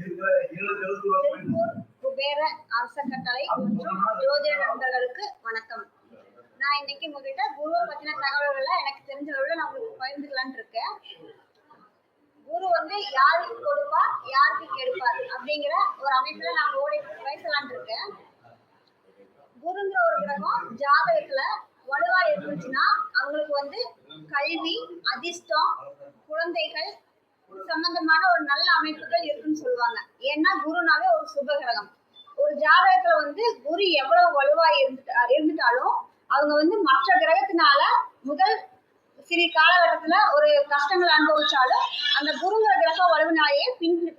திருப்பூர் குபேர அரச கட்டளை மற்றும் ஜோதிட நண்பர்களுக்கு வணக்கம். நான் இன்னைக்கு உங்ககிட்ட குருவை பத்தின தகவல்களை எனக்கு தெரிஞ்ச அளவுல நான் உங்களுக்கு பகிர்ந்துக்கலான்னு இருக்கேன். குரு யாருக்கு கொடுப்பார், யாருக்கு கெடுப்பார் அப்படிங்கிற ஒரு அமைப்புல நான் ஓடி பேசலான் இருக்கேன். குருங்கிற ஒரு கிரகம் ஜாதகத்துல வலுவா இருந்துச்சுன்னா அவங்களுக்கு கல்வி, அதிர்ஷ்டம், குழந்தைகள் சம்பந்தமான ஒரு நல்ல அமைப்புகள் இருக்குன்னு சொல்லுவாங்க. ஏன்னா குருனாவே ஒரு சுப கிரகம். ஒரு ஜாதகத்துல குரு எவ்வளவு வலுவா இருந்துட்டாலும் அவங்க மற்ற கிரகத்தினால முதல் சிறு காலகட்டத்துல ஒரு கஷ்டங்கள் அனுபவிச்சாலும் அந்த குருங்கிற கிரக வலுவினாலேயே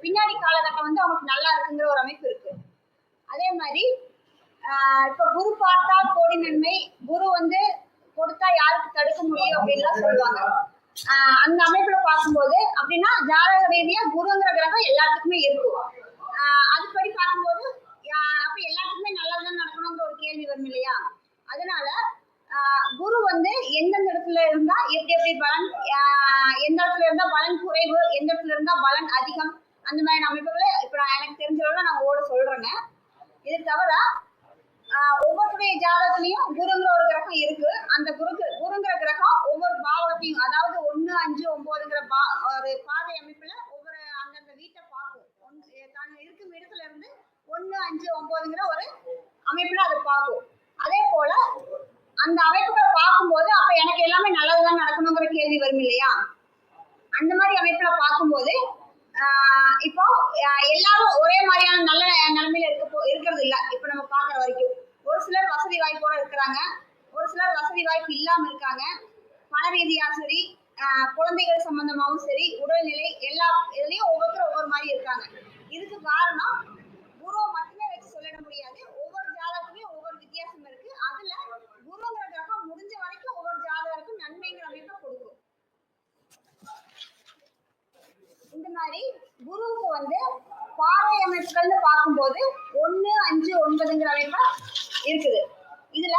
பின்னாடி காலகட்டம் அவங்களுக்கு நல்லா இருக்குங்கிற ஒரு அமைப்பு இருக்கு. அதே மாதிரி இப்ப குரு பார்த்தா கோடி நன்மை, குரு கொடுத்தா யாருக்கு தடுக்க முடியும் அப்படின்லாம் சொல்லுவாங்க. அந்த அமைப்புல பார்க்கும்போது அப்படின்னா ஜாதக ரீதியா குருங்கிற கிரகம் எல்லாத்துக்குமே இருக்கும். அதுபடி பார்க்கும்போது அப்ப எல்லாத்துக்குமே நல்லதுதான் நடக்கணுங்கிற ஒரு கேள்வி வரும் இல்லையா? அதனால குரு எந்தெந்த இடத்துல இருந்தா எப்படி பலன், எந்த இடத்துல இருந்தா பலன் குறைவு, எந்த இடத்துல இருந்தா பலன் அதிகம், அந்த மாதிரி அமைப்புகளை இப்ப எனக்கு தெரிஞ்சளவுல நான் ஓட சொல்றேங்க. இது தவிர ஒவ்வொருடைய ஜாதகத்திலையும் குருங்கிற ஒரு கிரகம் இருக்கு. அந்த குருங்கிற கிரகம் ஒவ்வொரு பாவத்தையும், அதாவது 1, 5, 9ங்கிற ஒரு பாதை அமைப்புல ஒவ்வொரு அந்தந்த வீட்டை பார்க்கும். தான் இருக்கும் இடத்துல இருந்து 1, 5, 9ங்கிற ஒரு அமைப்புல அதை பார்க்கும். அதே போல அந்த அமைப்புகளை பார்க்கும்போது அப்ப எனக்கு எல்லாமே நல்லதுதான் நடக்கணுங்கிற கேள்வி வரும் இல்லையா? அந்த மாதிரி அமைப்புல பார்க்கும்போது இப்போ எல்லாரும் ஒரே மாதிரியான நல்ல நிலைமையில இருக்கிறது இல்ல. இப்ப நம்ம பாக்குற வரைக்கும் ஒரு சிலர் வசதி வாய்ப்போட இருக்கிறாங்க, ஒரு சிலர் வசதி வாய்ப்பு இல்லாம இருக்காங்க. பண ரீதியா சரி, குழந்தைகள் சம்பந்தமாவும் சரி, உடல்நிலை எல்லா இதுலயும் ஒவ்வொருத்தரும் ஒவ்வொரு மாதிரி இருக்காங்க. இதுக்கு காரணம் குருவை மட்டுமே வச்சு சொல்லிட முடியாது. ஒவ்வொரு ஜாதகத்துலயும் ஒவ்வொரு வித்தியாசம் இருக்கு. அதுல குருங்கிற கிரகம் முடிஞ்ச வரைக்கும் ஒவ்வொரு ஜாதகருக்கும் நன்மைங்கிற அமைப்பை கொடுக்கும். இந்த மாதிரி குருவுக்கு பாறை அமைப்புகள்னு பார்க்கும்போது 1, 5, 9ங்கிற அமைப்பா இருக்குது. இதுல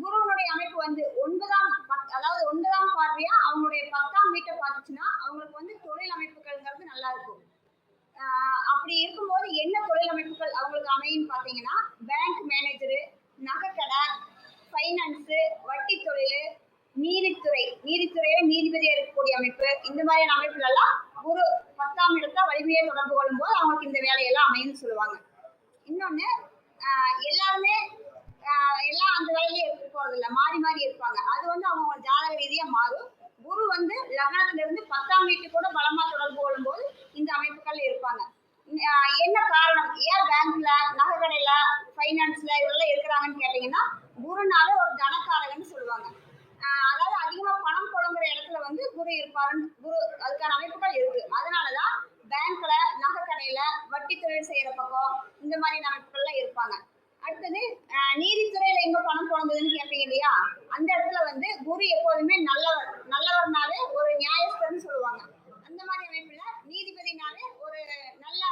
குருவனுடைய அமைப்பு 9ஆம் பார்வையா அவங்களுடைய 10ஆம் வீட்டை பார்த்துச்சுன்னா அவங்களுக்கு தொழில் அமைப்புகள்ங்கிறது நல்லா இருக்கும். அப்படி இருக்கும்போது என்ன தொழில் அமைப்புகள் அவங்களுக்கு அமையும் பார்த்தீங்கன்னா, பேங்க் மேனேஜரு, நகைக்கடை, ஃபைனான்ஸு, வட்டி தொழில், நீதித்துறையில நீதிபதியா இருக்கக்கூடிய அமைப்பு, இந்த மாதிரியான அமைப்புல எல்லாம் குரு 10ஆம் இடத்தை வலிமையை தொடர்பு கொள்ளும் போது அவங்களுக்கு இந்த வேலையெல்லாம் அமையும்னு சொல்லுவாங்க. இன்னொன்னு, எல்லாருமே எல்லாம் அந்த வேலையிலே இருக்க போறது இல்லை, மாறி மாறி இருப்பாங்க. அது அவங்க ஜாதக ரீதியா மாறும். குரு லக்னத்துல இருந்து 10ஆம் வீட்டு கூட பலமா தொடர்பு கொள்ளும் போது இந்த அமைப்புகள் இருப்பாங்க. என்ன காரணம், ஏன் பேங்க்ல, நகைக்கடையில, ஃபைனான்ஸ்ல இதெல்லாம் இருக்கிறாங்கன்னு கேட்டீங்கன்னா, குருனால ஒரு தனக்காரகன்னு சொல்லுவாங்க. அதாவது அதிகமா பணம் புழங்குற இடத்துல குரு இருப்பாருன்னு அதுக்கான அமைப்புகள் இருக்கு. அதனாலதான் பேங்க்ல, நகைக்கடையில, வட்டி தொழில் செய்யற பக்கம் இந்த மாதிரி அமைப்புகள்லாம் இருப்பாங்க. அடுத்தது நீதித்துறையில எங்க பணம் புழங்குதுன்னு கேட்பீங்க இல்லையா? அந்த இடத்துல குரு எப்போதுமே நல்லவர்னாவே ஒரு நியாயஸ்தர்னு சொல்லுவாங்க. அந்த மாதிரி அமைப்புல நீதிபதினாலே ஒரு நல்ல,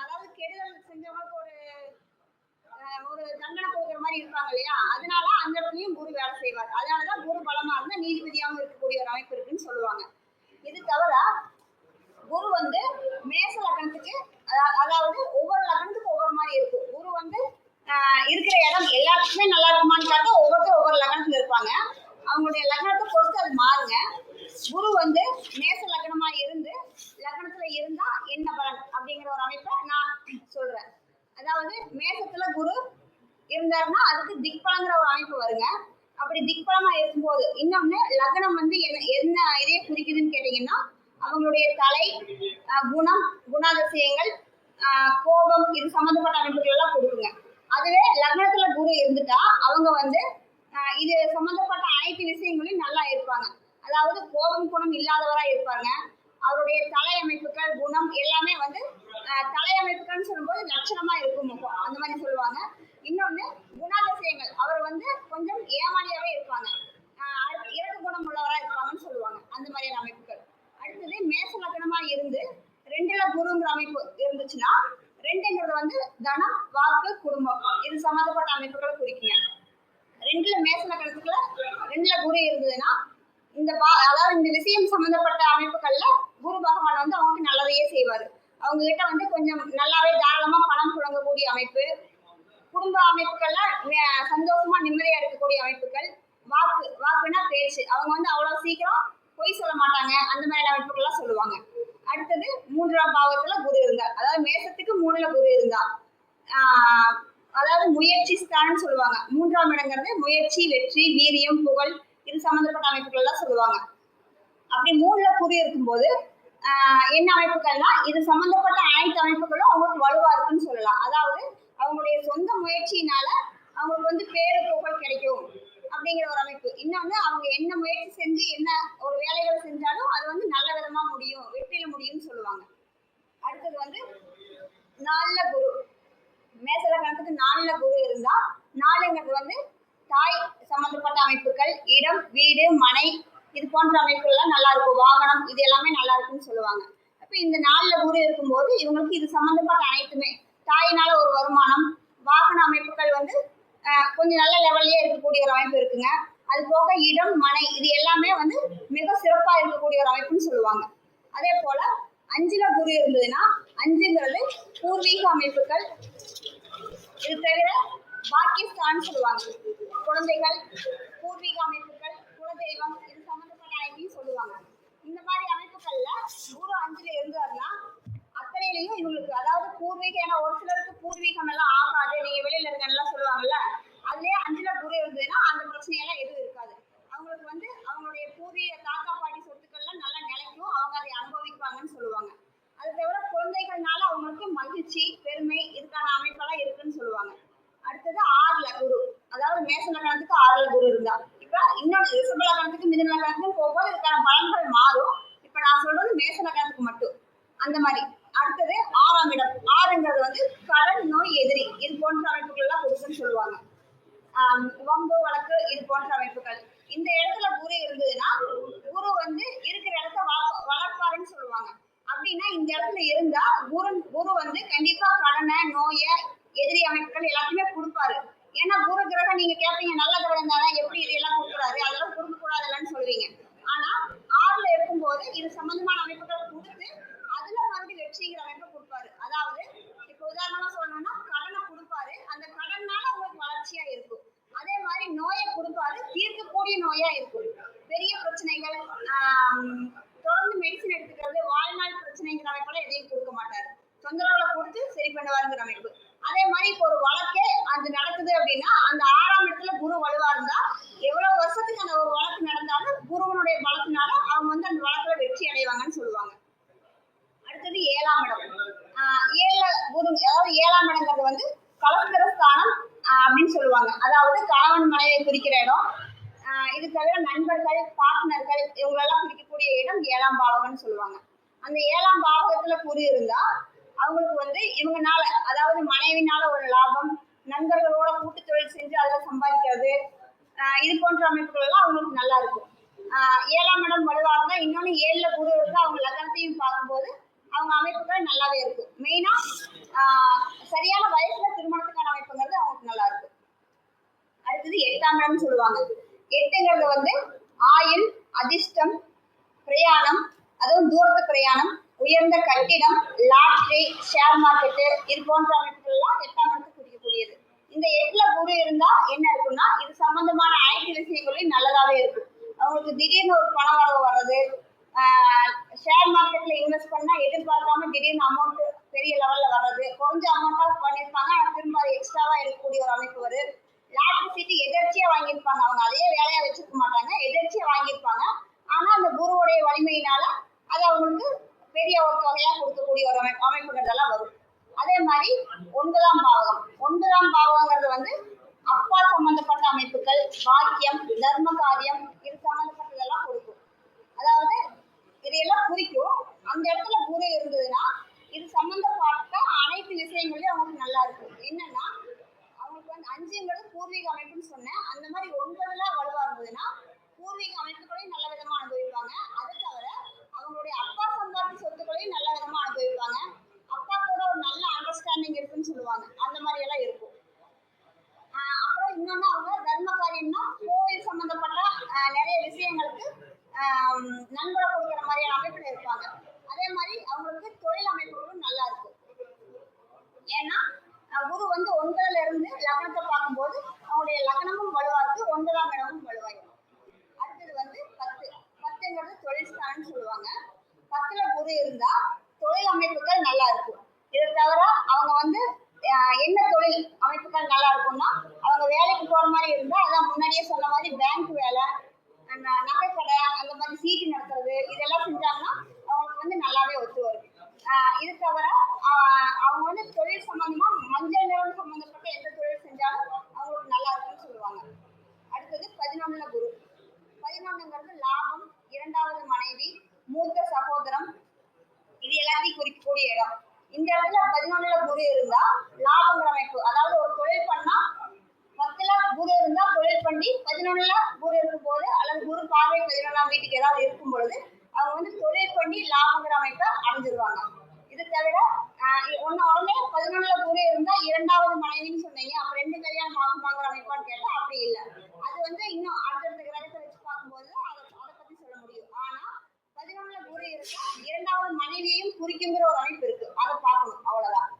அதாவது கெடுதல் செஞ்சவங்களுக்கு ஒரு தண்டனை கொடுக்குற மாதிரி இருப்பாங்க இல்லையா? அதனால அந்த இடத்துலயும் குரு வேலை செய்வார். அதனாலதான் குரு பலமா இருந்தா நீதிபதியாகவும் இருக்கக்கூடிய ஒரு அமைப்பு இருக்குன்னு சொல்லுவாங்க. இது தவிர குரு மேச லக்னத்துக்கு, அதாவது ஒவ்வொரு லக்னத்துக்கும் ஒவ்வொரு மாதிரி இருக்கும். குரு இருக்கிற இடம் எல்லாத்துக்குமே நல்லா இருக்குமான்னு பார்த்தா ஒவ்வொருத்தரும் ஒவ்வொரு லக்னத்துல இருப்பாங்க. அவங்களுடைய லக்னத்தை பொறுத்து அது மாறுங்க. குரு மேச லக்னமா இருந்து லக்னத்துல இருந்தா என்ன பலன் அப்படிங்கிற ஒரு அமைப்பை நான் சொல்றேன். அதாவது மேசத்துல குரு இருந்தாருன்னா அதுக்கு திக்பலங்கிற ஒரு அமைப்பு வருங்க. அப்படி திக்பலமா இருக்கும்போது இன்னொன்னு லக்னம் என்ன இதே குறிக்குதுன்னு கேட்டீங்கன்னா, அவங்களுடைய தலை, குணம், குணாதிசயங்கள், கோபம், இது சம்பந்தப்பட்ட அமைப்புகள் எல்லாம் கொடுக்குங்க. அதுவே லக்னத்துல குரு இருந்துட்டா அவங்க இது சம்பந்தப்பட்ட அனைத்து விஷயங்களையும் நல்லா இருப்பாங்க. அதாவது கோபம், குணம் இல்லாதவரா இருப்பாங்க. அவருடைய தலை அமைப்புகள், குணம் எல்லாமே தலை அமைப்புகள்னு சொல்லும்போது லட்சணமா இருக்கும் முகம், அந்த மாதிரி சொல்லுவாங்க. இன்னொன்னு குணாதிசயங்கள், அவர் கொஞ்சம் ஏமாளியாவே இருப்பாங்க, இறக்க குணம் உள்ளவரா இருப்பாங்கன்னு சொல்லுவாங்க. அந்த மாதிரியான அமைப்புகள். அடுத்தது மேச லக்னமா இருந்து 2ல குருங்கிற அமைப்பு இருந்துச்சுன்னா, 2ங்கிறது தனம், வாக்கு, குடும்பம், இது சம்பந்தப்பட்ட அமைப்புகளை குறிக்குங்க. 2ல மேச லக்னத்துக்குள்ள 2ல குரு இருந்ததுன்னா இந்த அதாவது இந்த விஷயம் சம்பந்தப்பட்ட அமைப்புகள்ல குரு பகவான் அவங்களுக்கு நல்லதையே செய்வாரு. அவங்க கிட்ட வந்து கொஞ்சம் நல்லாவே தாராளமா பணம் புழங்கக்கூடிய அமைப்பு, குடும்ப அமைப்புகள்ல சந்தோஷமா நிம்மதியா இருக்கக்கூடிய அமைப்புகள், வாக்குனா பேச்சு, அவங்க வந்து அவ்வளவு சீக்கிரம் பொய் சொல்ல மாட்டாங்க, அந்த மாதிரி அமைப்புகள்லாம் சொல்லுவாங்க. அடுத்தது 3ஆம் பாவத்துல குரு இருந்தா, அதாவது மேசத்துக்கு 3ல குரு இருந்தா, அதாவது முயற்சி ஸ்தானம் சொல்லுவாங்க. 3ஆம் இடங்கிறது முயற்சி, வெற்றி, வீரியம், புகழ், இது சம்பந்தப்பட்ட அமைப்புகள் எல்லாம் சொல்லுவாங்க. அப்படி 3ல குரு இருக்கும்போது என்ன அமைப்புகள்னா இது சம்பந்தப்பட்ட அனைத்து அமைப்புகளும் அவங்களுக்கு வலுவா இருக்குன்னு சொல்லலாம். அதாவது அவங்களுடைய சொந்த முயற்சியினால அவங்களுக்கு வந்து பேரு புகழ் கிடைக்கும் அப்படிங்கிற ஒரு அமைப்பு. இன்னொன்னு அவங்க என்ன முயற்சி செஞ்சு என்ன ஒரு வேலைகள் செஞ்சாலும் அது வந்து நல்ல விதமா முடியும், வெற்றியில முடியும்னு சொல்லுவாங்க. அடுத்தது வந்து 4ல குரு, மேச லக்னத்துக்கு 4ல குரு இருந்தா 4ங்கிறது வந்து தாய் சம்பந்தப்பட்ட அமைப்புகள், இடம், வீடு, மனை, இது போன்ற அமைப்புகள் எல்லாம் நல்லா இருக்கும், வாகனம், இது எல்லாமே நல்லா இருக்குன்னு சொல்லுவாங்க. அப்ப இந்த 4ல குரு இருக்கும்போது இவங்களுக்கு இது சம்பந்தப்பட்ட அனைத்துமே, தாயினால ஒரு வருமானம், வாகன அமைப்புகள் வந்து கொஞ்சம் நல்ல லெவல்லயே இருக்கக்கூடிய ஒரு அமைப்பு இருக்குங்க. அது போக இடம், மனை, இது எல்லாமே வந்து மிக சிறப்பா இருக்கக்கூடிய ஒரு அமைப்புன்னு சொல்லுவாங்க. அதே போல 5ல குரு இருந்ததுன்னா 5ங்கிறது பூர்வீக அமைப்புகள், இது தவிர பாக்கியஸ்தான் சொல்லுவாங்க, குழந்தைகள், பூர்வீக அமைப்புகள், குலதெய்வம், இது சம்பந்தப்பட்ட அனைத்தையும் சொல்லுவாங்க. இந்த மாதிரி அமைப்புகள்ல குரு 5ல இருந்தாருன்னா அத்தனையிலையும் இவங்களுக்கு, அதாவது பூர்வீகம், ஏன்னா ஒரு சிலருக்கு பூர்வீகம் எல்லாம் ஆகாது, நீங்க வெளியில இருக்கெல்லாம் சொல்லுவாங்கல்ல, அதுலயே 5ல குரு இருந்ததுன்னா அந்த பிரச்சனையெல்லாம் எதுவும் இருக்காது. அவங்களுக்கு வந்து அவங்களுடைய பூர்வீக தாத்தா பாட்டி சொத்துக்கள்லாம் நல்லா நிலைக்கும், அவங்க அதை அனுபவிப்பாங்கன்னு சொல்லுவாங்க. அது தவிர குழந்தைகள்னால அவங்களுக்கு மகிழ்ச்சி, பெருமை, இதுக்கான அமைப்பெல்லாம் இருக்குன்னு சொல்லுவாங்க. அடுத்தது 6ல குரு, அதாவது மேச லக்னத்துக்கு 6ல குரு இருந்தா, இப்ப இன்னொன்று ரிஷப லக்னத்துக்கு மிதுன லக்னத்துக்கும் போகும்போது இதுக்கான பலன்கள் மாறும். இப்ப நான் சொல்றது மேச லக்னத்துக்கு மட்டும் அந்த மாதிரி. அடுத்தது 6ஆம் இடம், 6ங்கிறது வந்து கடன், நோய், எதிரி, இது போன்ற அமைப்புகள் எல்லாம் கொடுக்குன்னு சொல்லுவாங்க. வம்பு வழக்கு, இது போன்ற அமைப்புகள். இந்த இடத்துல குரு இருந்ததுன்னா குரு வந்து இருக்கிற இடத்த வளர்ப்பாருன்னு சொல்லுவாங்க. அப்படின்னா இந்த இடத்துல இருந்தா குரு வந்து கண்டிப்பா கடனை, நோய, எதிரி அமைப்புகள் எல்லாத்தையுமே கொடுப்பாரு. ஏன்னா குரு கிரகம் நீங்க கேட்பீங்க, நல்ல கிரகம் தானே, எப்படி இதெல்லாம் கொடுக்குறாரு, அதெல்லாம் கொடுக்க கூடாதுன்னு சொல்லுவீங்க. ஆனா 6ல இருக்கும்போது இது சம்பந்தமான அமைப்புகள் கொடுத்து அதுல மறுபடியும் வெற்றிங்கிற அமைப்பை கொடுப்பாரு. அதாவது இப்ப உதாரணமா சொல்லணும்னா கடனை கொடுப்பாரு, அந்த கடன்னால உங்களுக்கு வளர்ச்சியா இருக்கும். அதே மாதிரி நோயை கொடுப்பாரு, தீர்க்கக்கூடிய நோயா இருக்கும். பெரிய பிரச்சனைகள், தொடர்ந்து மெடிசன் எடுத்துக்கிறது, வாழ்நாள் பிரச்சனைங்கிற அமைப்பெல்லாம் எதையும் கொடுக்க மாட்டாரு, தொந்தரவுகளை கொடுத்து சரி பண்ணுவாருங்கிற அமைப்பு. அதே மாதிரி இப்போ ஒரு வழக்கே அது நடக்குது அப்படின்னா அந்த 6ஆம் இடத்துல குரு வலுவா இருந்தா எவ்வளவு வருஷத்துக்கு அந்த ஒரு வழக்கு நடந்தாலும் குருவனுடைய பலத்தினால அவங்க வந்து அந்த வழக்குல வெற்றி அடைவாங்கன்னு சொல்லுவாங்க. அடுத்தது 7ஆம் இடம், 7ல குரு, அதாவது 7ஆம் இடங்கிறது வந்து கலத்திர ஸ்தானம் அப்படின்னு சொல்லுவாங்க. அதாவது கணவன் மனைவியை குறிக்கிற இடம். இது தவிர நண்பர்கள், பார்ட்னர்கள், இவங்களெல்லாம் குறிக்கக்கூடிய இடம் 7ஆம் பாவகம்னு சொல்லுவாங்க. அந்த 7ஆம் பாவகத்துல குரு இருந்தா அவங்களுக்கு வந்து இவங்கனால, அதாவது மனைவினால ஒரு லாபம், நண்பர்களோட கூட்டு தொழில் செஞ்சு அதில் சம்பாதிக்கிறது, இது போன்ற அமைப்புகள் எல்லாம் அவங்களுக்கு நல்லா இருக்கும். 7ஆம் இடம் வலுவா இருந்தா, இன்னொன்னு 7ல குரு இருந்தா அவங்க லக்னத்தையும் பார்க்கும்போது அவங்க அமைப்புகள் நல்லாவே இருக்கும். மெயினா சரியான வயசுல திருமணத்துக்கான அமைப்புங்கிறது அவங்களுக்கு நல்லா இருக்கும். அடுத்தது 8ஆம் இடம் சொல்லுவாங்க. 8ங்கிறது வந்து ஆயுள், அதிர்ஷ்டம், பிரயாணம், அதுவும் தூரத்து பிரயாணம், உயர்ந்த கட்டிடம், லாட்ரி, ஷேர் மார்க்கெட்டு, இது போன்ற அமைப்புகள் எல்லாம் 8ஆம் இடத்துக்கு குறிக்கக்கூடியது. இந்த 8ல குரு இருந்தா என்ன இருக்குன்னா இது சம்பந்தமான அனைத்து விஷயங்களையும் நல்லதாவே இருக்கும். அவங்களுக்கு திடீர்னு ஒரு பண வரவு வர்றது, ஷேர் மார்க்கெட்ல இன்வெஸ்ட் பண்ணா எதிர்பார்க்காம திடீர்னு அமௌண்ட் பெரிய லெவல்ல வர்றது, கொஞ்ச அமௌண்டா பண்ணியிருப்பாங்க ஆனா திரும்ப அது எக்ஸ்ட்ராவா இருக்கக்கூடிய ஒரு அமைப்பு வருது. லாட்ரி சீட்டு எதிர்ச்சியா வாங்கியிருப்பாங்க, அவங்க அதே வேலையா வச்சிருக்க மாட்டாங்க, எதிர்ச்சியா வாங்கியிருப்பாங்க. ஆனா அந்த குருவுடைய வலிமையினால அது அவங்களுக்கு பெரிய ஒரு தொகையா கொடுக்கக்கூடிய ஒரு அமைப்புகள் வரும். அதே மாதிரி 9ஆம் பாவகம், 9ஆம் பாவகங்கிறது வந்து அப்பா சம்பந்தப்பட்ட அமைப்புகள், பாக்கியம், தர்ம காரியம், இது சம்பந்தப்பட்டதெல்லாம் கொடுக்கும். அதாவது இதையெல்லாம் குறிக்கும். அந்த இடத்துல குரு இருந்ததுன்னா இது சம்பந்தப்பட்ட அனைத்து விஷயங்களையும் அவங்களுக்கு நல்லா இருக்கும். என்னன்னா அவங்களுக்கு வந்து 5ங்கிறது பூர்வீக அமைப்புன்னு சொன்னேன், அந்த மாதிரி 9ல வலுவா இருந்ததுன்னா பூர்வீக அமைப்புகளையும் நல்ல விதமா அனுபவிப்பாங்க. அதை தவிர அவங்களுடைய அப்பா சம்பாதிச்ச சொத்துக்களையும் நல்ல விதமா அனுபவிப்பாங்க. அப்பா கூட ஒரு நல்ல அண்டர்ஸ்டாண்டிங் இருக்குன்னு சொல்லுவாங்க, அந்த மாதிரி எல்லாம் இருக்கும். அப்புறம் இன்னொன்னு அவங்க தர்ம காரியம்னா கோவில் சம்பந்தப்பட்ட நிறைய விஷயங்களுக்கு நன்கொடை கொடுக்குற மாதிரியான அமைப்புல இருப்பாங்க. அதே மாதிரி அவங்களுக்கு தொழில் அமைப்புகளும் நல்லா ஏன்னா குரு வந்து 9ல இருந்து லக்னத்தை பார்க்கும்போது அவங்களுடைய லக்னமும் வலுவா இருக்கு, 9ஆம் இடமும் வலுவாயிருக்கும். அடுத்தது வந்து 10ங்கிறது தொழில் ஸ்தானம்னு சொல்லுவாங்க. 10ல குரு இருந்தா தொழில் அமைப்புகள் நல்லா இருக்கும். இதை தவிர அவங்க வந்து என்ன தொழில் அமைப்புகள் நல்லா இருக்கும்னா, அவங்க வேலைக்கு போற மாதிரி இருந்தா அதான் முன்னாடியே சொன்ன மாதிரி பேங்க் வேலை, நகைக்கடை, அந்த மாதிரி சீட்டு நடத்துறது, இதெல்லாம் செஞ்சாங்கன்னா அவங்களுக்கு வந்து நல்லாவே ஒத்து வரும். இது தவிர அவங்க வந்து தொழில் சம்பந்தமா மஞ்சள் நிறம் சம்பந்தப்பட்ட எந்த தொழில் செஞ்சாலும் அவங்களுக்கு நல்லா இருக்குன்னு சொல்லுவாங்க. அடுத்தது 11ல குரு. 11ங்கிறது லாபம், 2வது மனைவி, மூத்த சகோதரம், இது எல்லாத்தையும் குறிக்கக்கூடிய இடம். இந்த இடத்துல 11ல குரு இருந்தா லாபங்கிற அமைப்பு, அதாவது ஒரு தொழில் பண்ணா 10ல குரு இருந்தா தொழில் பண்ணி 11ல குரு இருக்கும் போது அல்லது குரு பார்வை 11ஆம் வீட்டுக்கு ஏதாவது இருக்கும் பொழுது அவங்க வந்து தொழில் பண்ணி லாபங்கிற அமைப்பை அடைஞ்சிருவாங்க. இது தவிர உடனே 11ல குரு இருந்தா 2வது மனைவின்னு சொன்னீங்க, அப்ப 2 கல்யாணம் ஆகுமாங்கிற அமைப்பான்னு கேட்டா அப்படி இல்லை. அது வந்து இன்னும் அடுத்தடுத்த கிரகத்தை வச்சு பார்க்கும்போது அதை பத்தி சொல்ல முடியும். ஆனா 11ல குரு இருந்தா 2வது மனைவியையும் குறிக்குங்கிற ஒரு அமைப்பு இருக்கு, அதை பார்க்கணும், அவ்வளவுதான்.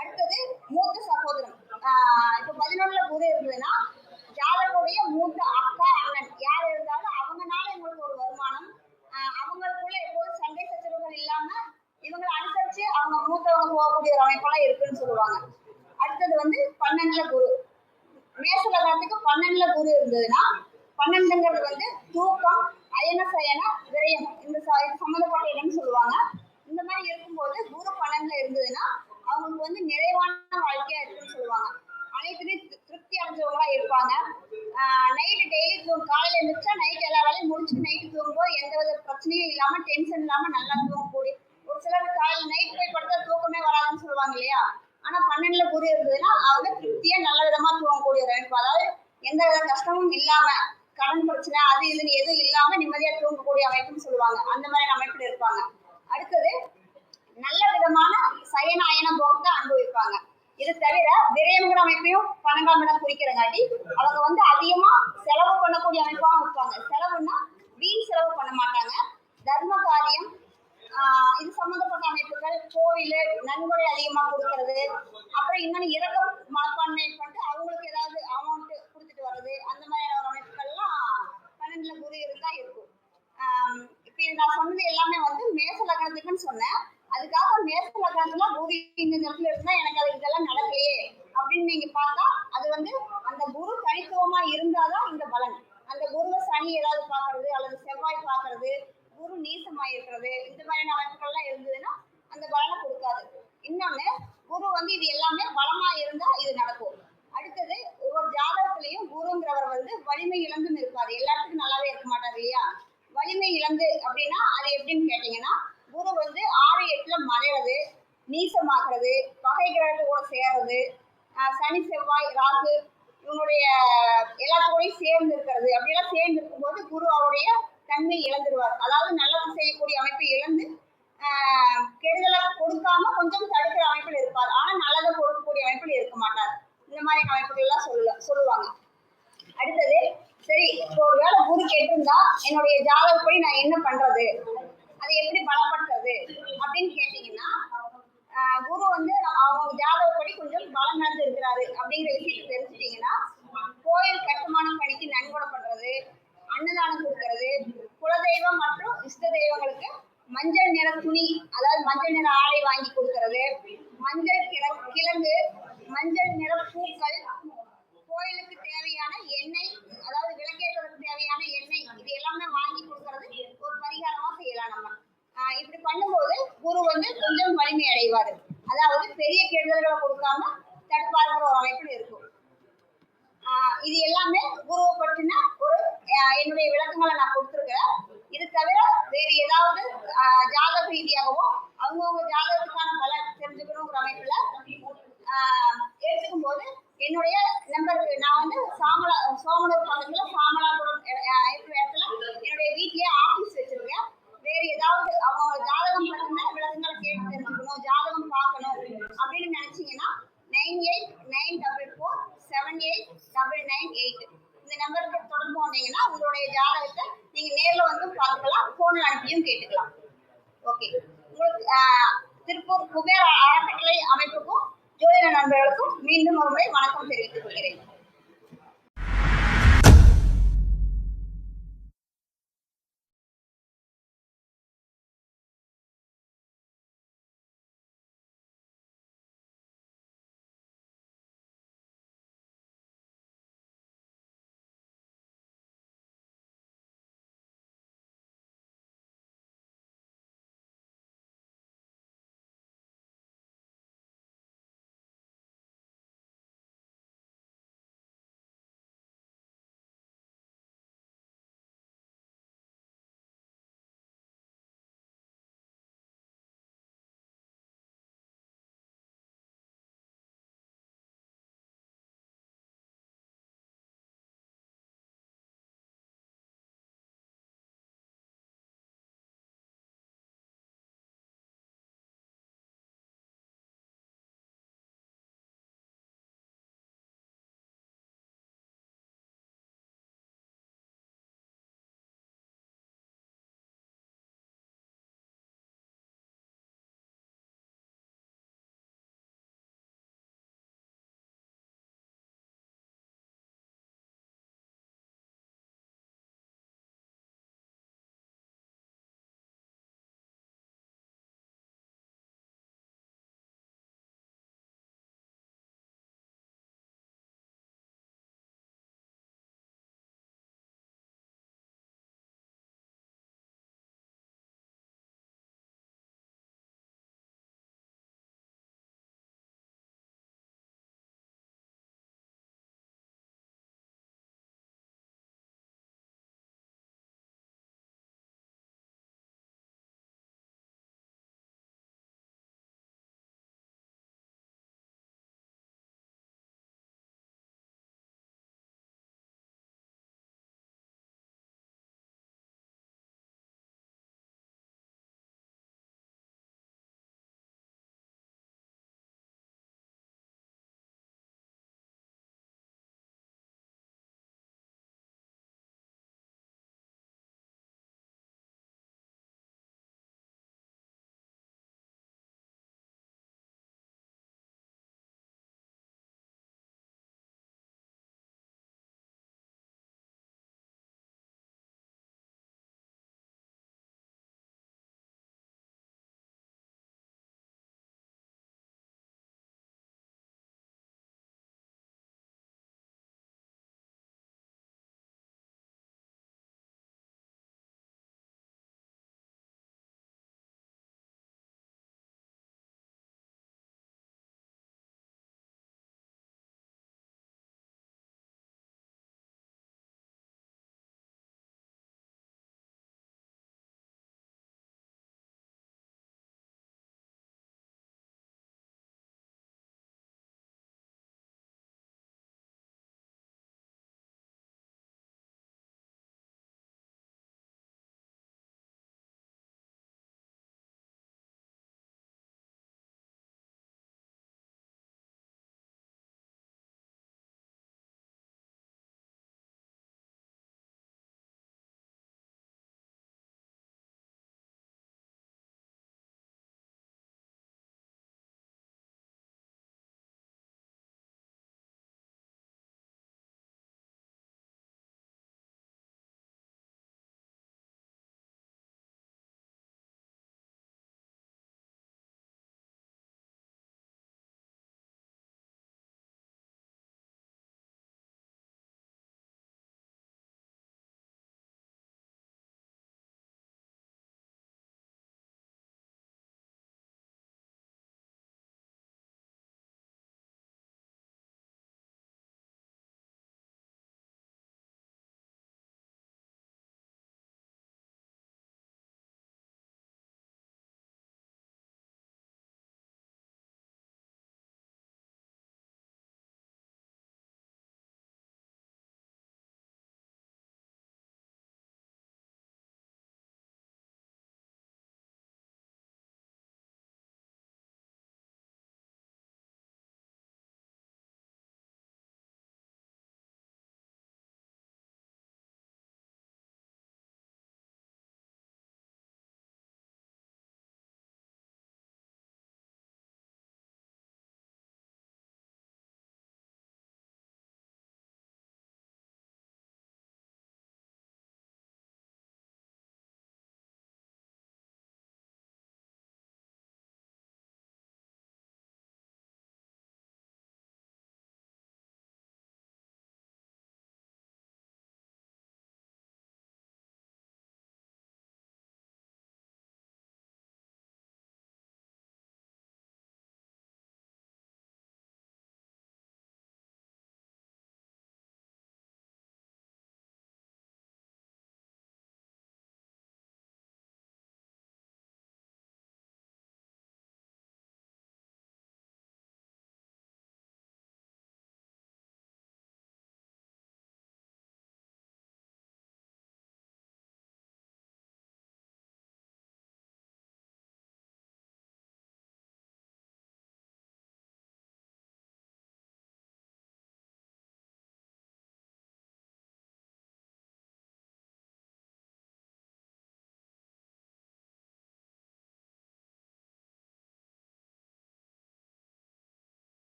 அடுத்தது மூத்த சகோதரம். இப்ப 11ல குரு இருந்ததுன்னா ஜாதகருடைய மூத்த அக்கா, அண்ணன் யார் இருந்தாலும் அவங்கனால எங்களுக்கு ஒரு வருமானம், அவங்களுக்குள்ள எப்போதும் சண்டை சச்சரவுகள் இல்லாம இவங்களை அனுசரிச்சு அவங்க மூத்தவங்க போகக்கூடிய ஒரு அமைப்பெல்லாம் இருக்குன்னு சொல்லுவாங்க. அடுத்தது வந்து 12ல குரு. மேச லக்னத்துக்கு 12ல குரு இருந்ததுன்னா 12ங்கிறது வந்து தூக்கம், அயன சயன விரயம், இந்த சம்மந்தப்பட்ட இடம்னு சொல்லுவாங்க. இந்த மாதிரி இருக்கும்போது குரு 12ல இருந்ததுன்னா அவங்களுக்கு வந்து நிறைவான வாழ்க்கையா இருக்குன்னு சொல்லுவாங்க. அனைத்துலேயும் திருப்தி அடைஞ்சவங்களா இருப்பாங்க. நைட்டு டெய்லி காலையில எழுந்திரிச்சா நைட் எல்லா வேலையும் முடிச்சுட்டு நைட்டு தூங்கும்போது எந்த வித பிரச்சனையும் இல்லாம டென்ஷன் இல்லாம நல்லா தூங்கக்கூடிய, ஒரு சிலர் காலையில் நைட் போய் படுத்தா தூக்கமே வராதுன்னு சொல்லுவாங்க இல்லையா. ஆனா 12ல குரு இருந்ததுன்னா அவங்க திருப்தியா நல்ல விதமா தூங்கக்கூடிய ஒரு அமைப்பு, அதாவது எந்த வித கஷ்டமும் இல்லாம கடன் பிரச்சனை அது இதுன்னு எதுவும் இல்லாம நிம்மதியா தூங்கக்கூடிய அமைப்புன்னு சொல்லுவாங்க. அந்த மாதிரி அமைப்புல இருப்பாங்க. அடுத்தது நல்ல விதமான சயன அயன போகத்தை அனுபவிப்பாங்க. இது தவிர விரயம்ங்கிற அமைப்பையும் 12ஆம் இடம் குறிக்கிறங்காட்டி அவங்க வந்து அதிகமா செலவு பண்ணக்கூடிய அமைப்பாகவும் இருப்பாங்க. செலவுன்னா வீண் செலவு பண்ண மாட்டாங்க. தர்ம காரியம், இது சம்பந்தப்பட்ட அமைப்புகள், கோவில், நன்கொடை அதிகமா கொடுக்கறது, அப்புறம் இன்னொன்று இறக்க மனப்பான்மை பண்ணிட்டு அவங்களுக்கு ஏதாவது அமௌண்ட் கொடுத்துட்டு வர்றது, அந்த மாதிரியான ஒரு அமைப்புகள்லாம் 12ல குரு இருந்தா இருக்கும். இப்ப நான் சொன்னது எல்லாமே வந்து மேச லக்னத்துக்குன்னு சொன்னேன். அதுக்காக மேச லக்னத்துல குரு இந்த இடத்துல இருந்தா எனக்கு அது இதெல்லாம் நடக்கலையே அப்படின்னு நீங்க பார்த்தா அது வந்து அந்த குரு தனித்துவமா இருந்தாதான் இந்த பலன். அந்த குருவை சனி ஏதாவது பாக்குறது அல்லது செவ்வாய் பாக்குறது, குரு நீசமா இருக்கிறது, இந்த மாதிரியான அமைப்புகள்லாம் இருந்ததுன்னா அந்த பலனை கொடுக்காது. இன்னொன்னு குரு வந்து இது எல்லாமே பலமா இருந்தா இது நடக்கும். அடுத்தது ஒவ்வொரு ஜாதகத்திலையும் குருங்கிறவர் வந்து வலிமை இழந்தும் இருப்பாரு, எல்லாத்துக்கும் நல்லாவே இருக்க மாட்டாரு இல்லையா. வலிமை இழந்து அப்படின்னா அது எப்படின்னு கேட்டீங்கன்னா, குரு வந்து 6, 8ல மறைறது, நீசமாக்குறது, பகை கிரகத்தை கூட சேர்றது, சனி செவ்வாய் ராகு இவங்களுடைய எல்லாத்தோடையும் சேர்ந்து இருக்கிறது, அப்படியெல்லாம் சேர்ந்து இருக்கும்போது குரு அவருடைய தன்மை இழந்துருவார். அதாவது நல்லது செய்யக்கூடிய அமைப்பை இழந்து கெடுதலை கொடுக்காம கொஞ்சம் தடுக்கிற அமைப்பில் இருப்பார், ஆனா நல்லதை கொடுக்கக்கூடிய அமைப்பில் இருக்க மாட்டார். இந்த மாதிரி அமைப்புகள் எல்லாம் சொல்லுவாங்க. அடுத்தது சரி, இப்போ ஒரு வேளை குரு கேட்டிருந்தா என்னுடைய ஜாதகப்படி நான் என்ன பண்றது, அதை எப்படி பலப்படுத்துறது அப்படின்னு கேட்டீங்கன்னா, குரு வந்து அவங்க ஜாதகப்படி கொஞ்சம் பலம் நடந்து இருக்கிறாரு அப்படிங்கிற விஷயத்தை தெரிஞ்சுட்டீங்கன்னா, கோயில் கட்டுமான பணிக்கு நன்கொடை பண்றது, அன்னதானம் கொடுக்கறது, குலதெய்வம் மற்றும் இஷ்ட தெய்வங்களுக்கு மஞ்சள் நிற துணி, அதாவது மஞ்சள் நிற ஆடை வாங்கி கொடுக்கறது, மஞ்சள் கிழங்கு, மஞ்சள் நிற பூக்கள், கோயிலுக்கு தேவையான எண்ணெய், அதாவது விளக்கேற்றதுக்கு தேவையான எண்ணெய், இது எல்லாமே வாங்கி கொடுக்கறது ஒரு பரிகாரமா செய்யலாம் நம்ம. இப்படி பண்ணும்போது குரு வந்து கொஞ்சம் வலிமை அடைவாரு, அதாவது பெரிய கெடுதல்களை கொடுக்காம தடுப்பாருங்கிற ஒரு அமைப்பில் இருக்கும். இது எல்லாமே குருவை பற்றின ஒரு என்னுடைய விளக்கங்களை நான் கொடுத்துருக்கிறேன். இது தவிர வேறு ஏதாவது ஜாதக ரீதியாகவோ அவங்கவுங்க ஜாதகத்துக்கான பலன் தெரிஞ்சுக்கணுங்கிற அமைப்புல எடுத்துக்கும் போது என்னுடைய நம்பருக்கு நான் வந்து சோமனூர் பக்கத்துல சாமலாபுரம் இருக்கிற இடத்துல என்னுடைய வீட்லயே ஆபீஸ் வச்சிருக்கேன். வேறு ஏதாவது அவங்க ஜாதகம் பத்தின விளக்கங்களை கேட்டு தெரிஞ்சுக்கணும், ஜாதகம் பார்க்கணும் அப்படின்னு நினைச்சீங்கன்னா 9894478998 இந்த நம்பருக்கு தொடர்பு வந்தீங்கன்னா உங்களுடைய ஜாதகத்தை நீங்க நேர்ல வந்து பார்த்துக்கலாம், போன்ல அனுப்பியும் கேட்டுக்கலாம். ஓகே, உங்களுக்கு திருப்பூர் குபேர அறக்கட்டளை அமைப்புக்கும் ஜோதி தொழில் நண்பர்களுக்கும் மீண்டும் ஒரு முறை வணக்கம் தெரிவித்துக் கொள்கிறேன்.